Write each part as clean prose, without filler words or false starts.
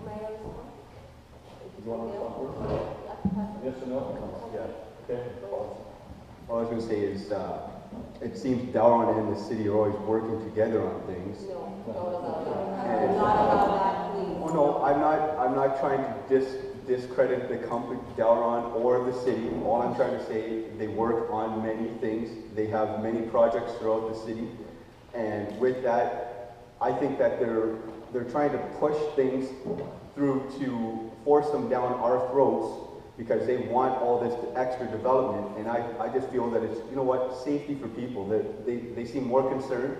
You want to come first? Yes or no? Yeah. Okay. All I was going to say is, it seems Dowron and the city are always working together on things. No, not about that, please. Oh no, I'm not trying to discredit the company, Dowron or the city. All I'm trying to say, they work on many things. They have many projects throughout the city, and with that, I think that they're trying to push things through to force them down our throats because they want all this extra development, and I just feel that it's, you know what, safety for people. That they seem more concerned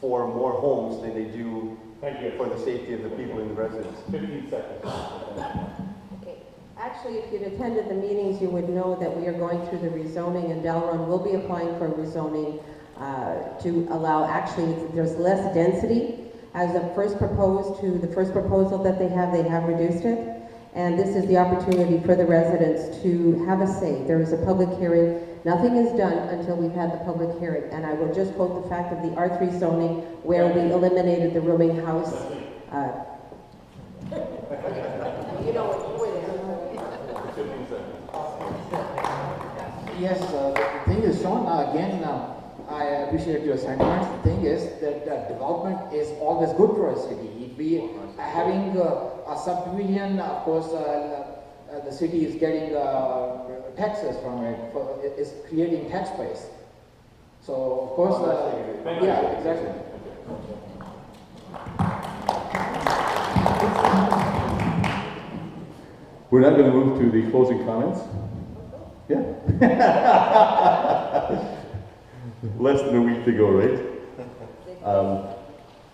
for more homes than they do for the safety of the people in the residents. 15 seconds. Okay. Actually, if you'd attended the meetings, you would know that we are going through the rezoning, and Delron will be applying for rezoning to allow, actually, there's less density. As the first proposal that they have reduced it. And this is the opportunity for the residents to have a say. There is a public hearing. Nothing is done until we've had the public hearing. And I will just quote the fact of the R3 zoning where we eliminated the rooming house. You know what, you were there. Yes, the thing is, Sean, again, I appreciate your sentiments. The thing is that development is always good for a city. If we having a subdivision, of course, the city is getting taxes from it. It's creating tax base. So, of course, yeah, exactly. We're now going to move to the closing comments. Yeah. Less than a week to go, right?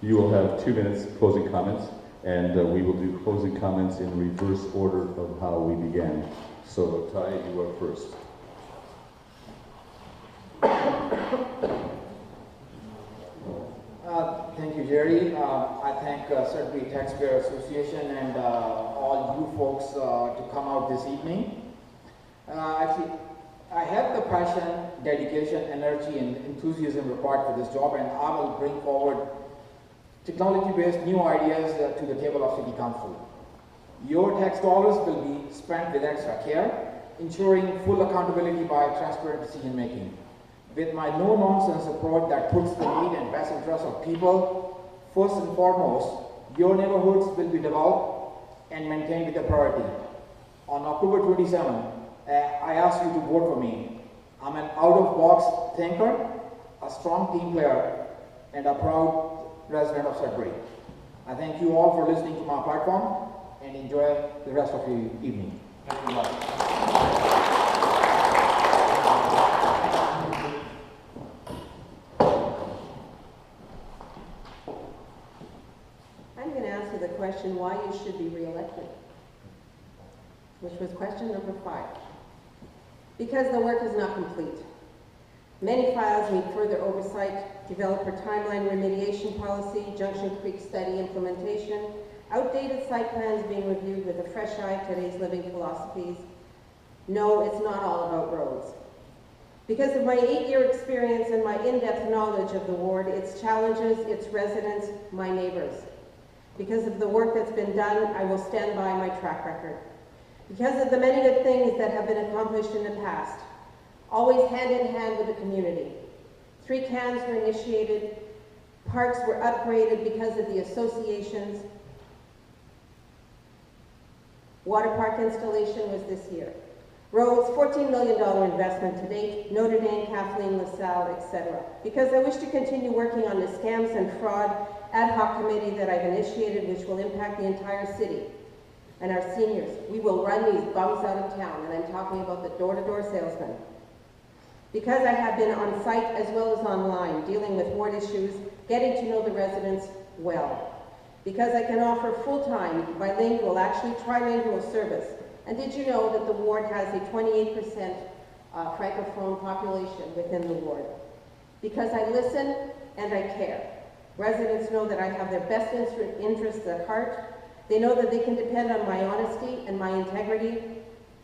You will have 2 minutes closing comments, and we will do closing comments in reverse order of how we began. So, Ty, you are first. Thank you, Jerry. I thank Sudbury Taxpayer Association and all you folks to come out this evening. Actually, I have the passion, dedication, energy, and enthusiasm required for this job, and I will bring forward technology-based new ideas to the table of City Council. Your tax dollars will be spent with extra care, ensuring full accountability by transparent decision-making. With my no-nonsense approach that puts the need and best interest of people first and foremost, your neighborhoods will be developed and maintained with a priority. On October 27, I ask you to vote for me. I'm an out-of-box thinker, a strong team player, and a proud resident of Sudbury. I thank you all for listening to my platform, and enjoy the rest of your evening. Thank you very much. The question why you should be re-elected, which was question number 5. Because the work is not complete. Many files need further oversight, developer timeline remediation policy, Junction Creek study implementation, outdated site plans being reviewed with a fresh eye, today's living philosophies. No, it's not all about roads. Because of my 8-year experience and my in-depth knowledge of the ward, its challenges, its residents, my neighbors. Because of the work that's been done, I will stand by my track record. Because of the many good things that have been accomplished in the past, always hand in hand with the community. 3 cans were initiated, parks were upgraded because of the associations. Water park installation was this year. Roads, $14 million investment to date, Notre Dame, Kathleen, LaSalle, etc. Because I wish to continue working on the scams and fraud ad hoc committee that I've initiated, which will impact the entire city and our seniors. We will run these bums out of town, and I'm talking about the door-to-door salesmen. Because I have been on site as well as online, dealing with ward issues, getting to know the residents well. Because I can offer full-time, bilingual, actually trilingual service. And did you know that the ward has a 28% francophone population within the ward? Because I listen and I care. Residents know that I have their best interests at heart. They know that they can depend on my honesty and my integrity.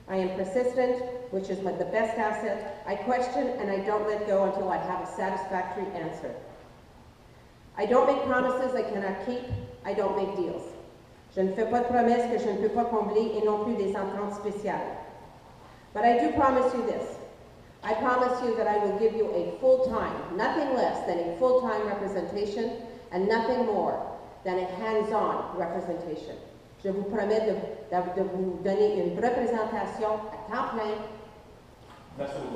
I am persistent, which is the best asset. I question and I don't let go until I have a satisfactory answer. I don't make promises I cannot keep. I don't make deals. Je ne fais pas de promesses que je ne peux pas combler et non plus des ententes spéciales. But I do promise you this. I promise you that I will give you a full-time, nothing less than a full-time representation and nothing more than a hands-on representation. Je vous promets de vous donner une représentation à temps plein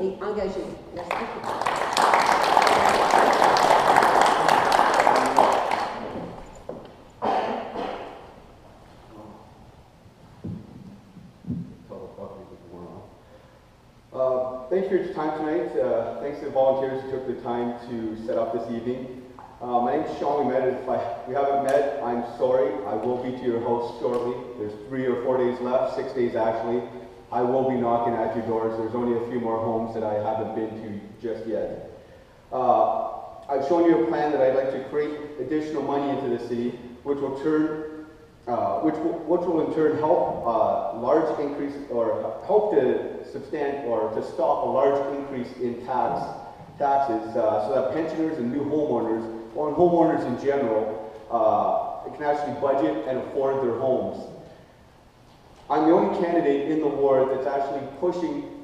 et engagée. Merci beaucoup. Thanks for your time tonight. Thanks to the volunteers who took the time to set up this evening. My name is Sean. If we haven't met, I'm sorry. I will be to your house shortly. There's 3 or 4 days left, 6 days actually. I will be knocking at your doors. There's only a few more homes that I haven't been to just yet. I've shown you a plan that I'd like to create additional money into the city, which will in turn help large increase or help to stop a large increase in taxes, so that pensioners and new homeowners, or homeowners in general, can actually budget and afford their homes. I'm the only candidate in the ward that's actually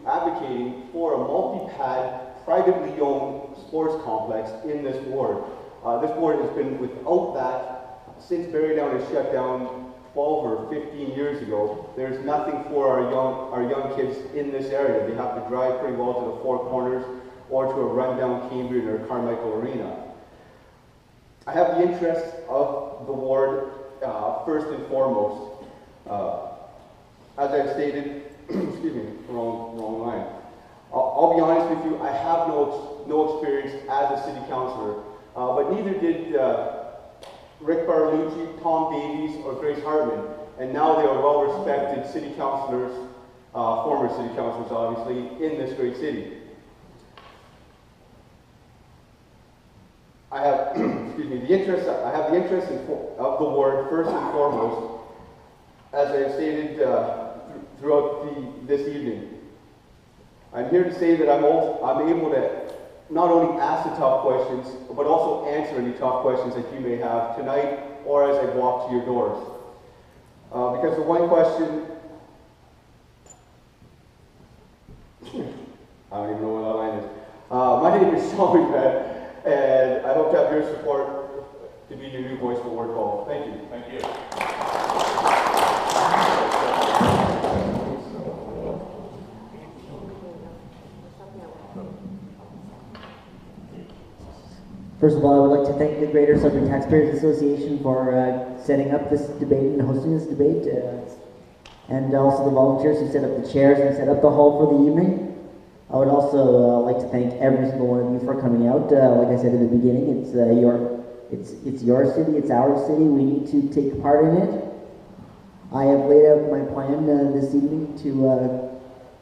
advocating for a multi-pad, privately owned sports complex in this ward. This ward has been without that since Barrydown was shut down 12 or 15 years ago. There's nothing for our young kids in this area. They have to drive pretty well to the Four Corners or to a rundown Cambrian or Carmichael Arena. I have the interests of the ward first and foremost. As I've stated, excuse me, wrong line. I'll be honest with you, I have no experience as a city councillor, but neither did Rick Barlucci, Tom Davies, or Grace Hartman, and now they are well-respected city councillors, former city councillors obviously, in this great city. I have, excuse me, I have the interest of the ward first and foremost, as I have stated throughout this evening. I'm here to say that I'm able to not only ask the tough questions, but also answer any tough questions that you may have tonight or as I walk to your doors. Because the one question, I don't even know what that line is. My name is Sean McBeth, and I hope to have your support to be your new voice for Ward Call. Thank you. Thank you. First of all, I would like to thank the Greater Sudbury Taxpayers Association for setting up this debate and hosting this debate, and also the volunteers who set up the chairs and set up the hall for the evening. I would also like to thank every single one of you for coming out. Like I said in the beginning, it's your city, it's our city. We need to take part in it. I have laid out my plan this evening to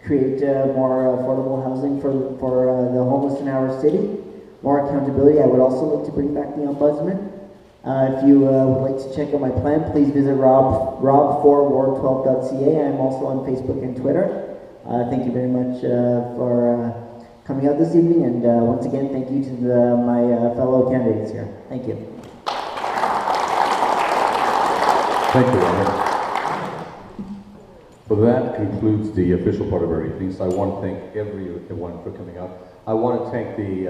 create more affordable housing for the homeless in our city. More accountability. I would also like to bring back the ombudsman. If you would like to check out my plan, please visit rob4ward12.ca. I'm also on Facebook and Twitter. Thank you very much for coming out this evening, and once again, thank you to my fellow candidates here. Thank you. Thank you, Robert. Well, that concludes the official part of our evening, so I want to thank everyone for coming out. I want to thank the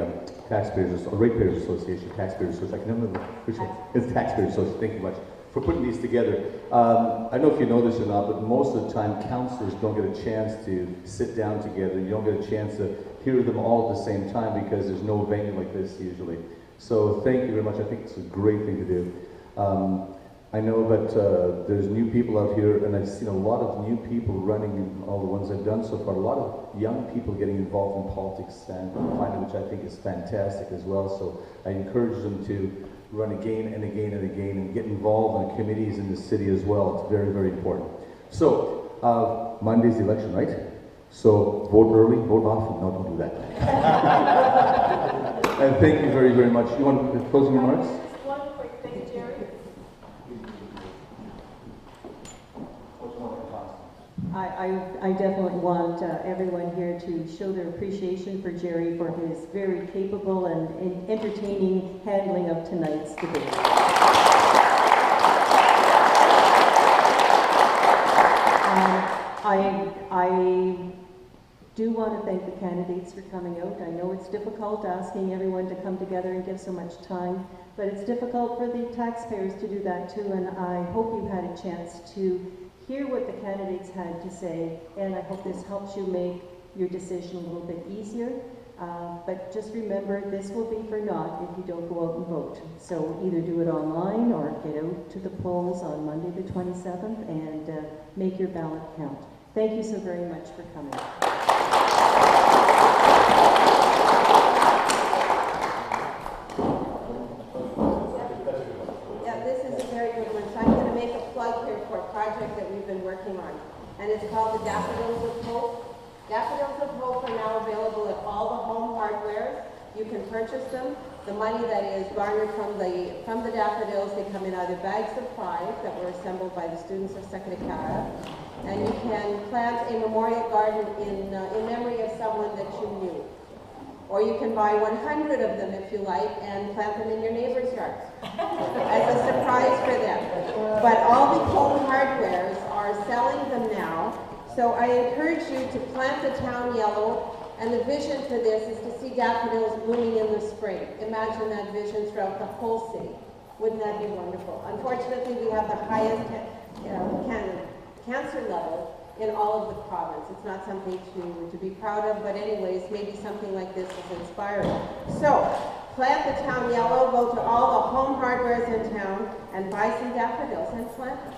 Ratepayers Association, Taxpayers Association, I can never remember which one, it's Taxpayers Association, thank you much, for putting these together. I don't know if you know this or not, but most of the time councillors don't get a chance to sit down together. You don't get a chance to hear them all at the same time because there's no venue like this usually. So thank you very much. I think it's a great thing to do. I know that there's new people out here, and I've seen a lot of new people running in all the ones I've done so far. A lot of young people getting involved in politics, and which I think is fantastic as well. So I encourage them to run again and again and again and get involved in committees in the city as well. It's very, very important. So Monday's the election, right? So vote early, vote often. No, don't do that. And thank you very, very much. You want closing remarks? Just one quick thing, Jerry. I definitely want everyone here to show their appreciation for Jerry for his very capable and entertaining handling of tonight's debate. I do want to thank the candidates for coming out. I know it's difficult asking everyone to come together and give so much time, but it's difficult for the taxpayers to do that too, and I hope you had a chance to hear what the candidates had to say, and I hope this helps you make your decision a little bit easier. But just remember, this will be for naught if you don't go out and vote. So either do it online or get out to the polls on Monday the 27th and make your ballot count. Thank you so very much for coming. Yeah, this is a very good one. So I'm going to make a plug here for a project that we've been working on, and it's called the Daffodils of Hope. Daffodils of Hope are now available at all the home hardwares. You can purchase them. The money that is garnered from the daffodils, they come in either bags of 5 that were assembled by the students of Secretariat, and you can plant a memorial garden in memory of someone that you knew. Or you can buy 100 of them if you like and plant them in your neighbor's yards as a surprise for them. But all the home hardwares are selling them now. So I encourage you to plant the town yellow, and the vision for this is to see daffodils blooming in the spring. Imagine that vision throughout the whole city. Wouldn't that be wonderful? Unfortunately, we have the highest cancer level in all of the province. It's not something to be proud of, but anyways, maybe something like this is inspiring. So, plant the town yellow, go to all the home hardwares in town, and buy some daffodils and plant them.